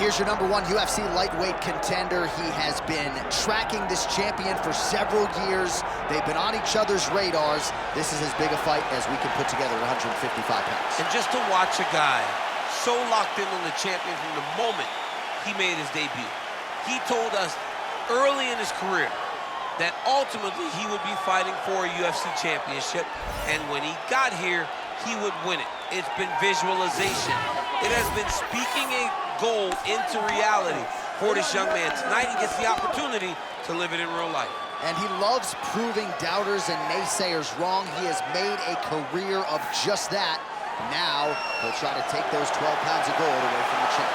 here's your #1 UFC lightweight contender. He has been tracking this champion for several years. They've been on each other's radars. This is as big a fight as we can put together at 155 pounds. And just to watch a guy so locked in on the champion from the moment he made his debut. He told us early in his career that ultimately he would be fighting for a UFC championship, and when he got here, he would win it. It's been visualization. It has been speaking a goal into reality for this young man. Tonight he gets the opportunity to live it in real life. And he loves proving doubters and naysayers wrong. He has made a career of just that. Now he'll try to take those 12 pounds of gold away from the champ.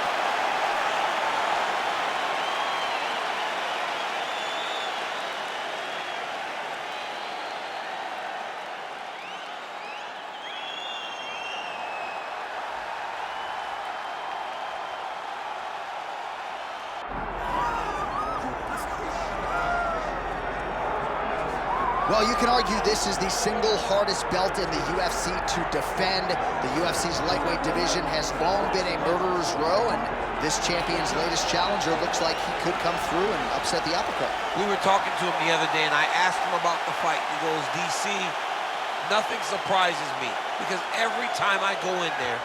Well, you can argue this is the single hardest belt in the UFC to defend. The UFC's lightweight division has long been a murderer's row, and this champion's latest challenger looks like he could come through and upset the apple cart. We were talking to him the other day, and I asked him about the fight. He goes, DC, nothing surprises me, because every time I go in there,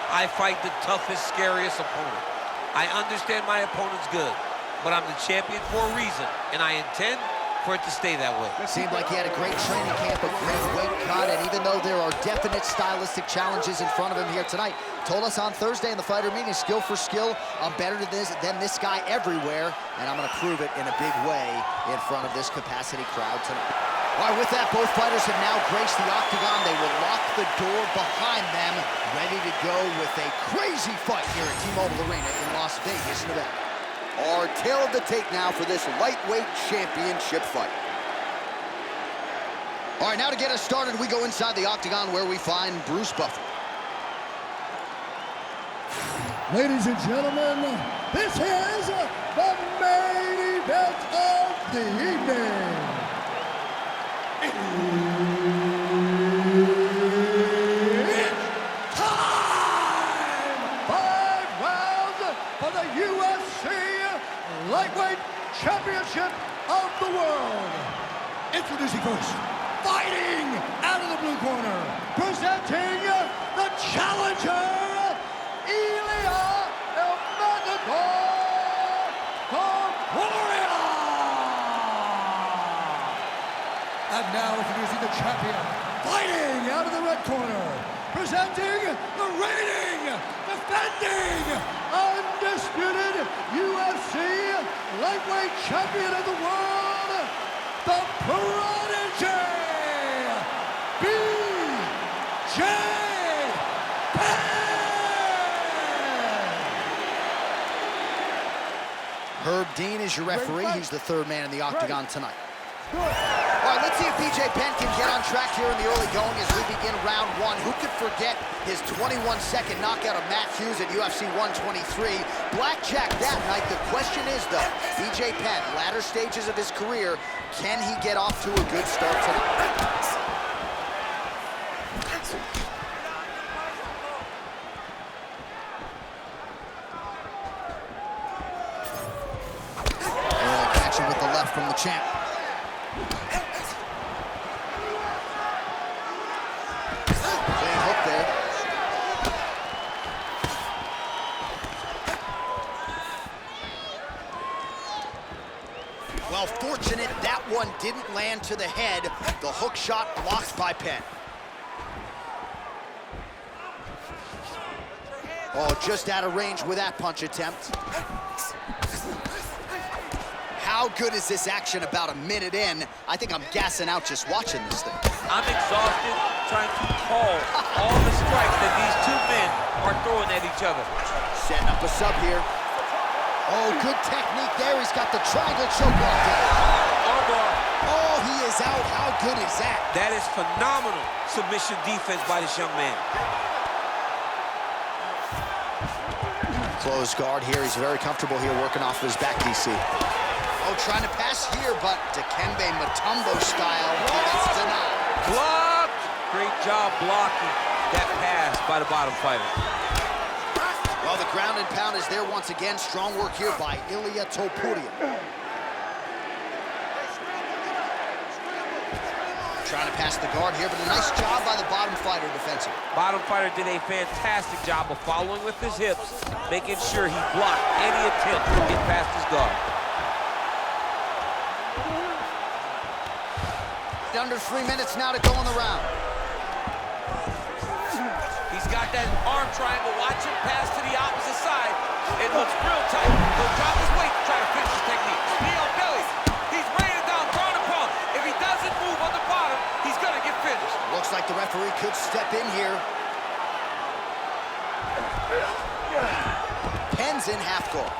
I fight the toughest, scariest opponent. I understand my opponent's good, but I'm the champion for a reason, and I intend for it to stay that way. Seemed like he had a great training camp, a great weight cut, and even though there are definite stylistic challenges in front of him here tonight, told us on Thursday in the fighter meeting, skill for skill, I'm better than this guy everywhere, and I'm gonna prove it in a big way in front of this capacity crowd tonight. All right, with that, both fighters have now graced the octagon. They will lock the door behind them, ready to go with a crazy fight here at T-Mobile Arena in Las Vegas, Nevada. Our tale of the tape now for this lightweight championship fight. All right, now to get us started, we go inside the octagon where we find Bruce Buffer. Ladies and gentlemen, this is the main event of the evening. It's time! 5 rounds for the UFC Lightweight Championship of the World. Introducing first, fighting out of the blue corner, presenting the challenger, Ilia Topuria. And now introducing the champion, fighting out of the red corner, presenting the reigning, defending, undisputed UFC lightweight champion of the world, the Prodigy, BJ Penn. Herb Dean is your referee. He's the third man in the octagon tonight. All right, let's see if BJ Penn can get on track here in the early going as we begin round one. Who could forget his 21-second knockout of Matt Hughes at UFC 123? Blackjack that night. The question is, though, BJ Penn, latter stages of his career, can he get off to a good start tonight? Action with the left from the champ. Well, fortunate that one didn't land to the head. The hook shot blocked by Penn. Oh, just out of range with that punch attempt. How good is this action about a minute in? I think I'm gassing out just watching this thing. I'm exhausted trying to call all the strikes that these two men are throwing at each other. Setting up a sub here. Oh, good technique there. He's got the triangle chokelock down. Armbar. Oh, he is out. How good is that? That is phenomenal submission defense by this young man. Closed guard here. He's very comfortable here working off of his back, DC. Oh, trying to pass here, but Dikembe Mutombo style. That's denied. Blocked. Great job blocking that pass by the bottom fighter. Well, Oh, the ground and pound is there once again. Strong work here by Ilia Topuria. Trying to pass the guard here, but a nice job by the bottom fighter defensively. Bottom fighter did a fantastic job of following with his hips, making sure he blocked any attempt to get past his guard. Under 3 minutes now to go in the round. He's got that arm triangle. Watch him pass to the opposite side. It looks real tight. He'll drop his weight to try to finish his technique. Knee on belly. He's raining down, ground and pound. If he doesn't move on the bottom, he's gonna get finished. Looks like the referee could step in here. Penn's in half guard.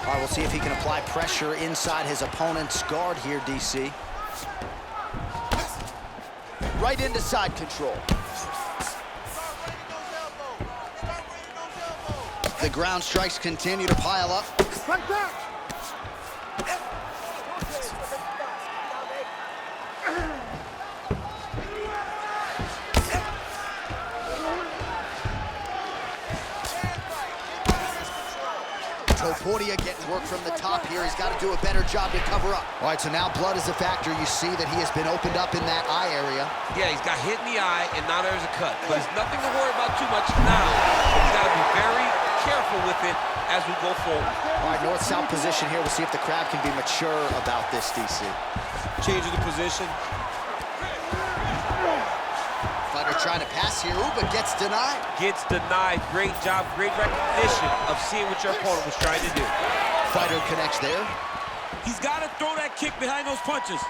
All right, we'll see if he can apply pressure inside his opponent's guard here, DC. Right into side control. The ground strikes continue to pile up. Topuria getting work from the top here. He's got to do a better job to cover up. All right, so now blood is a factor. You see that he has been opened up in that eye area. Yeah, he's got hit in the eye, and now there's a cut. But it's nothing to worry about too much now. He's got to be very careful with it as we go forward. All right, north-south position here. We'll see if the crowd can be mature about this, DC. Changing the position. Fighter trying to pass here. Ooh, but gets denied. Gets denied. Great job, great recognition of seeing what your opponent was trying to do. Fighter connects there. He's got to throw that kick behind those punches.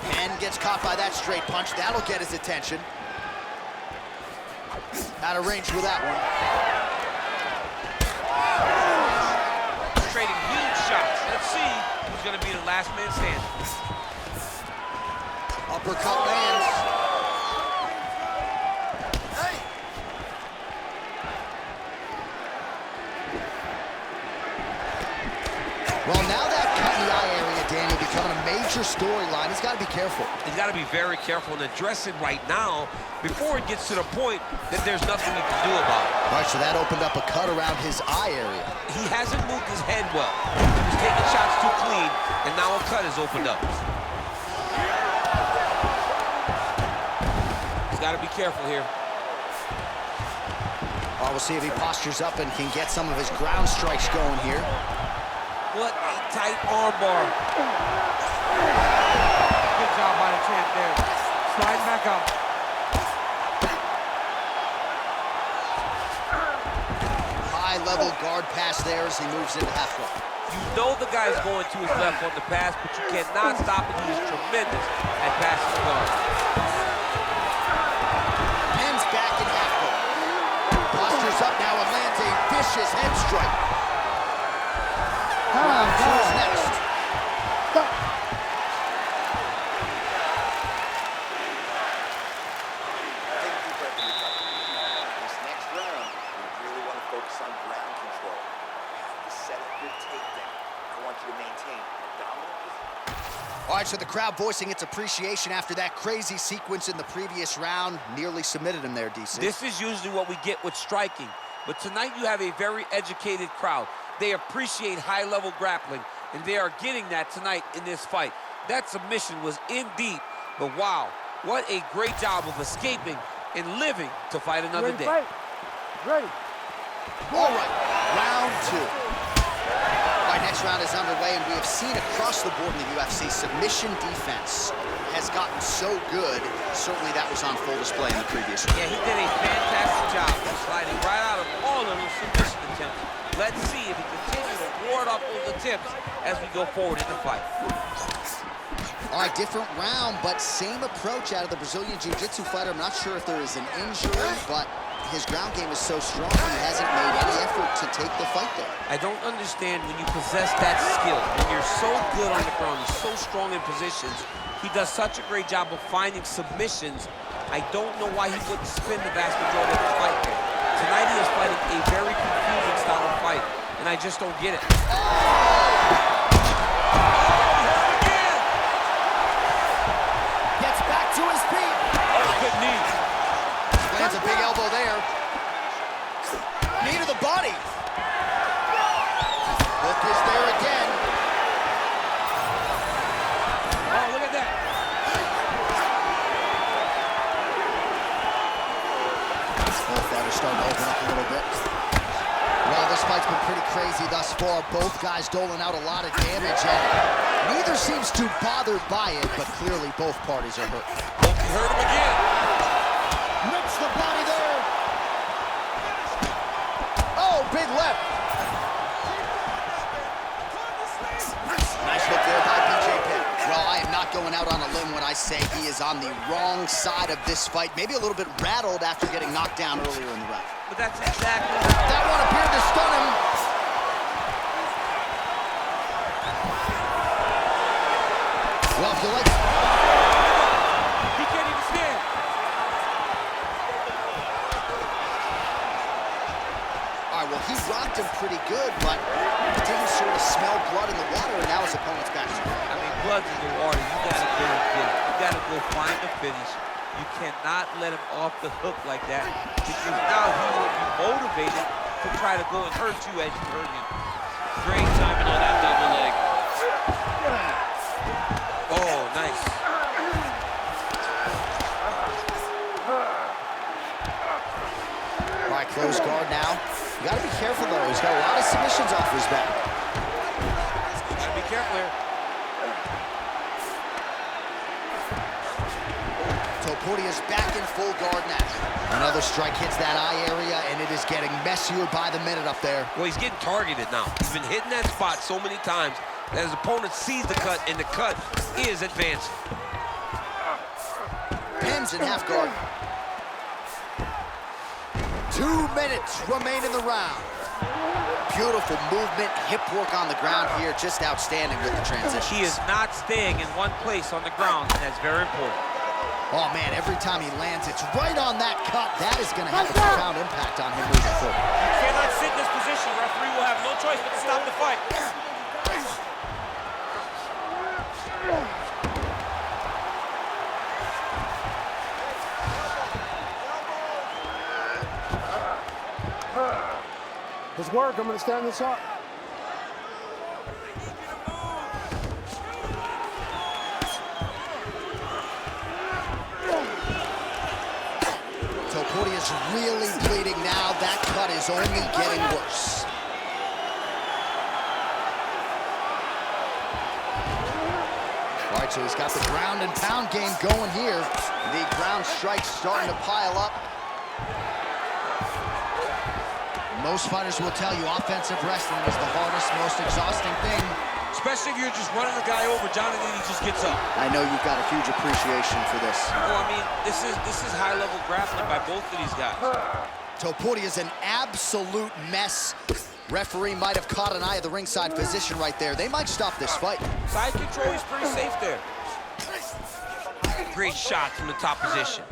Penn gets caught by that straight punch. That'll get his attention. Out of range with that one. Trading huge shots. Let's see who's going to be the last man standing. Uppercut lands. Hey. Well, now that cut in the eye area, Danny, becoming a major storyline. He's got to be careful. He's got to be very careful and address it right now before it gets to the point that there's nothing he can do about it. All right, so that opened up a cut around his eye area. He hasn't moved his head well. He was taking shots too clean, and now a cut is opened up. He's got to be careful here. All right, we'll see if he postures up and can get some of his ground strikes going here. What a tight armbar. Good job by the champ there. Sliding back up. High-level guard pass there as he moves into half guard. You know the guy's going to his left on the pass, but you cannot stop it. He is tremendous at passing the guard. Penn's back in half guard. Postures up now and lands a vicious head strike. Round two is next. Take a deep breath in your tongue. This next round, you really want to focus on ground control. To set up your takedown. I want you to maintain a dominant position. All right, so the crowd voicing its appreciation after that crazy sequence in the previous round. Nearly submitted him there, DC. This is usually what we get with striking, but tonight you have a very educated crowd. They appreciate high-level grappling, and they are getting that tonight in this fight. That submission was in deep, but wow, what a great job of escaping and living to fight another day. Ready. All right, round two. All right, next round is underway, and we have seen across the board in the UFC, submission defense has gotten so good. Certainly that was on full display in the previous round. Yeah, he did a fantastic job of sliding right out of all of those submission attempts. Let's see if he continues to ward off those attempts as we go forward in the fight. All right, different round, but same approach out of the Brazilian Jiu-Jitsu fighter. I'm not sure if there is an injury, but his ground game is so strong, he hasn't made any effort to take the fight there. I don't understand when you possess that skill, when you're so good on the ground, you're so strong in positions. He does such a great job of finding submissions. I don't know why he wouldn't spin the vast majority of the fight there. Tonight he is fighting a very confusing style of fight, and I just don't get it. Gets back to his feet. Oh, good knee. this fight's been pretty crazy thus far. Both guys doling out a lot of damage, and neither seems too bothered by it, but clearly both parties are hurt. He hurt him again. Nips the body there. Oh, big left. Nice hook there by BJ Penn. Well, I am not going out on a limb when I say he is on the wrong side of this fight. Maybe a little bit rattled after getting knocked down earlier in the round. But that's exactly That one appeared to stun him. Well, if you like... He can't even stand. All right, well, he rocked him pretty good, but didn't sort of smell blood in the water, and now his opponent's back. I mean, blood's in the water. You gotta go and get it. You gotta go find the finish. You cannot let him off the hook like that, because now he will be motivated to try to go and hurt you as you hurt him. Great timing on that double leg. Oh, nice. All right, close guard now. You gotta be careful, though. He's got a lot of submissions off his back. You gotta be careful here. Topuria's back in full guard now. Another strike hits that eye area, and it is getting messier by the minute up there. Well, he's getting targeted now. He's been hitting that spot so many times that his opponent sees the cut, and the cut is advancing. Penn's in half guard. 2 minutes remain in the round. Beautiful movement, hip work on the ground here, just outstanding with the transition. He is not staying in one place on the ground, and that's very important. Oh man, every time he lands, it's right on that cut. That is going to have a profound impact on him moving forward. You cannot sit in this position. Referee will have no choice but to stop the fight. Let's work. I'm going to stand this up. Topuria's really bleeding now. That cut is only getting worse. All right, so he's got the ground and pound game going here. The ground strikes starting to pile up. Most fighters will tell you offensive wrestling is the hardest, most exhausting thing. Especially if you're just running the guy over, Johnny, and he just gets up. I know you've got a huge appreciation for this. Oh, I mean, this is high-level grappling by both of these guys. Topuria's an absolute mess. Referee might have caught an eye of the ringside physician right there. They might stop this fight. Side control is pretty safe there. Great shot from the top position.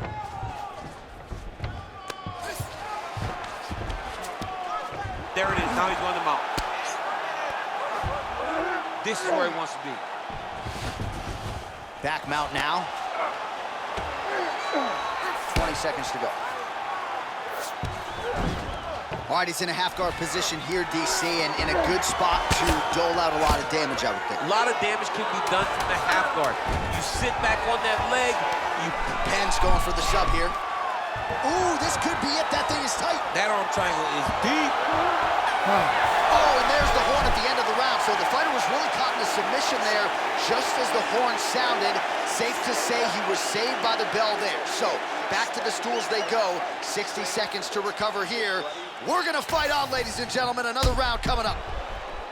There it is. Now he's going to mount. This is where he wants to be. Back mount now. 20 seconds to go. All right, he's in a half-guard position here, DC, and in a good spot to dole out a lot of damage, I would think. A lot of damage can be done from the half guard. You sit back on that leg. Penn's going for the sub here. Ooh, this could be it. That thing is tight. That arm triangle is deep. Oh, and there's the horn at the end of the round. So the fighter was really caught in a submission there just as the horn sounded. Safe to say he was saved by the bell there. So back to the stools they go. 60 seconds to recover here. We're going to fight on, ladies and gentlemen. Another round coming up.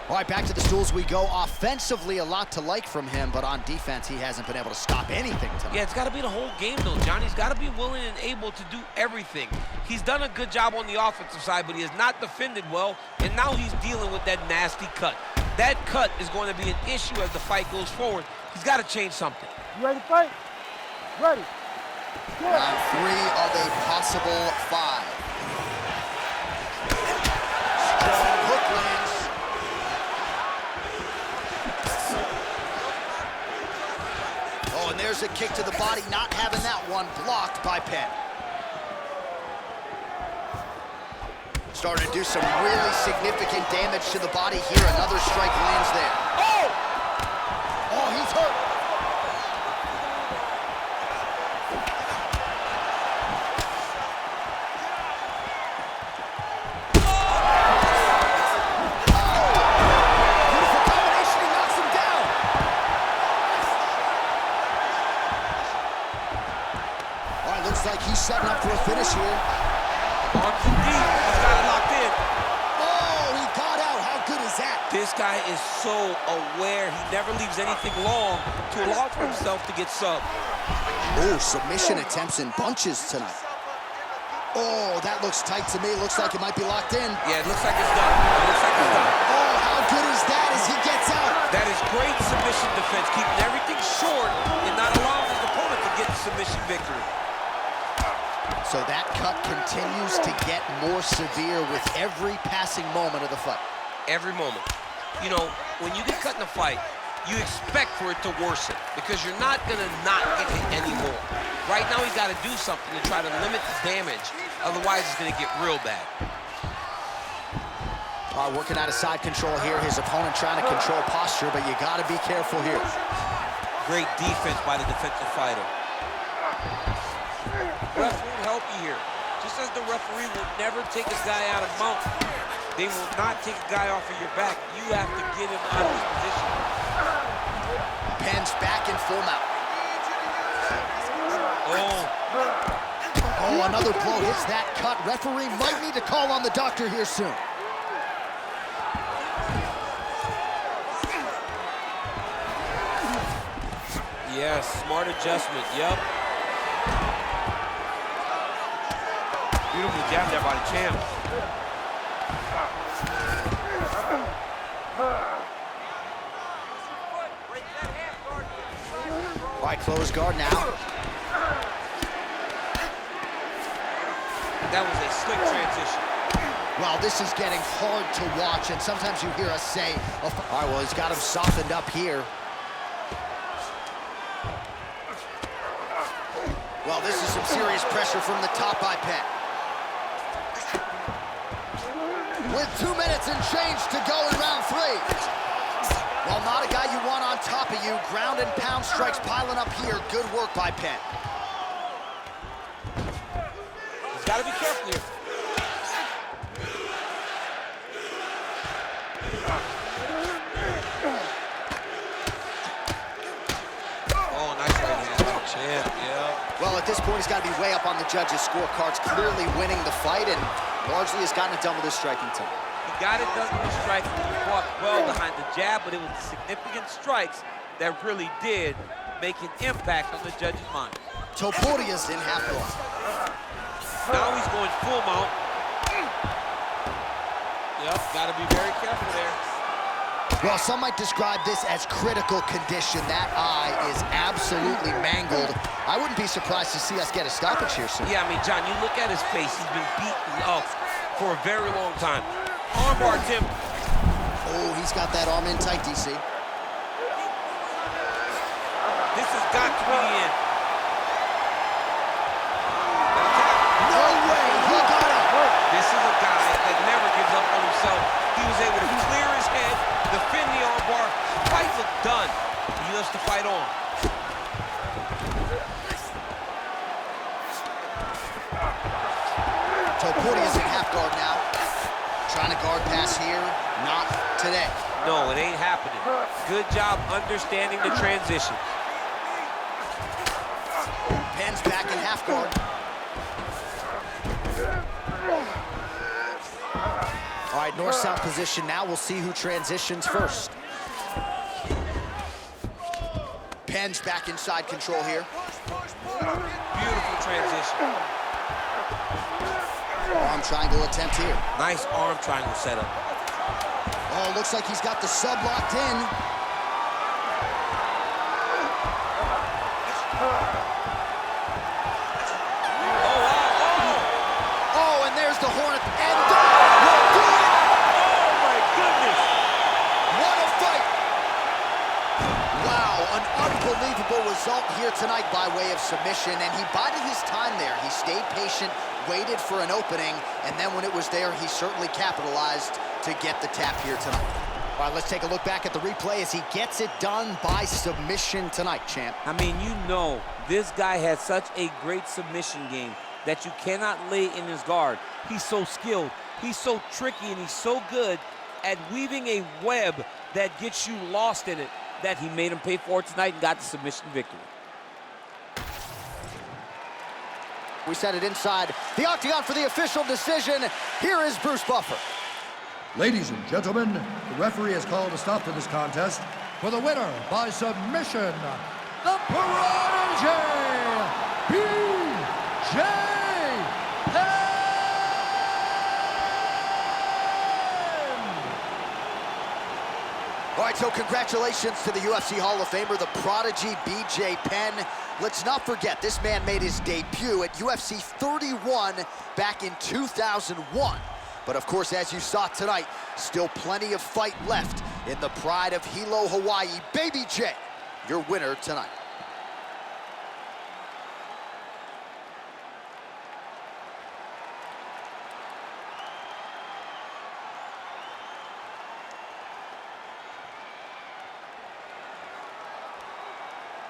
All right, back to the stools we go. Offensively, a lot to like from him, but on defense, he hasn't been able to stop anything tonight. Yeah, it's got to be the whole game, though, Johnny. He's got to be willing and able to do everything. He's done a good job on the offensive side, but he has not defended well, and now he's dealing with that nasty cut. That cut is going to be an issue as the fight goes forward. He's got to change something. You ready to fight? Ready. Round 3 of a possible 5. Strong hook lands. Oh, and there's a kick to the body, not having that one blocked by Penn. Starting to do some really significant damage to the body here. Another strike lands there. Oh! Oh, he's hurt. for a finish here. Arms in deep. He's got it locked in. Oh, he got out. How good is that? This guy is so aware. He never leaves anything long to allow for himself to get subbed. Oh, submission attempts in bunches tonight. Oh, that looks tight to me. Looks like it might be locked in. Yeah, it looks like it's done. It looks like it's done. Oh, how good is that as he gets out? That is great submission defense, keeping everything short and not allowing his opponent to get the submission victory. So that cut continues to get more severe with every passing moment of the fight. Every moment. You know, when you get cut in a fight, you expect for it to worsen because you're not gonna not get hit anymore. Right now, he's got to do something to try to limit the damage. Otherwise, it's gonna get real bad. All right, working out of side control here. His opponent trying to control posture, but you got to be careful here. Great defense by the defensive fighter. Ref won't help you here. Just as the referee will never take a guy out of mount, they will not take a guy off of your back. You have to get him out of his position. Penn's back in full mount. Oh, another blow hits that cut. Referee might need to call on the doctor here soon. Yes, smart adjustment, yep. Beautiful jab there by the champ. All right, close guard now. That was a slick transition. Well, this is getting hard to watch, and sometimes you hear us say, all right, well, he's got him softened up here. Well, this is some serious pressure from the top by Penn. With 2 minutes and change to go in round 3. Well, not a guy you want on top of you. Ground and pound strikes piling up here. Good work by Penn. He's got to be careful here. Oh, nice right hand. Champ, yeah. Well, at this point, he's got to be way up on the judges' scorecards, clearly winning the fight, and largely has gotten it done with his striking team. He got it done with his striking. He fought well behind the jab, but it was the significant strikes that really did make an impact on the judge's mind. Topuria's in half guard. Now he's going full mount. Yep, got to be very careful there. Well, some might describe this as critical condition. That eye is absolutely mangled. I wouldn't be surprised to see us get a stoppage here soon. Yeah, I mean, John, you look at his face. He's been beaten up for a very long time. Armbar attempt. Oh, he's got that arm in tight, DC. This has got to be the end. No way, he got it. This is a guy that never gives up on himself. He was able to clear his head, defend the armbar. Fight looked done. He loves to fight on. Topuria's in half guard now. Trying to guard pass here, not today. No, it ain't happening. Good job understanding the transition. Penn's back in half guard. All right, north-south position now. We'll see who transitions first. Penn's back inside control here. Beautiful transition. Arm triangle attempt here. Nice arm triangle setup. Oh, looks like he's got the sub locked in. Oh, and there's the Hornet. And that will do it! Oh, my goodness! What a fight! Wow, an unbelievable result here tonight by way of submission, and he bided his time there. He stayed patient, waited for an opening, and then when it was there, he certainly capitalized to get the tap here tonight. All right, let's take a look back at the replay as he gets it done by submission tonight, champ. I mean, you know, this guy has such a great submission game that you cannot lay in his guard. He's so skilled, he's so tricky, and he's so good at weaving a web that gets you lost in it that he made him pay for it tonight and got the submission victory. We set it inside the octagon for the official decision. Here is Bruce Buffer. Ladies and gentlemen, the referee has called a stop to this contest for the winner by submission, the Prodigy, B.J. Penn! All right, so congratulations to the UFC Hall of Famer, the Prodigy B.J. Penn. Let's not forget, this man made his debut at UFC 31 back in 2001. But of course, as you saw tonight, still plenty of fight left in the pride of Hilo, Hawaii. Baby J, your winner tonight.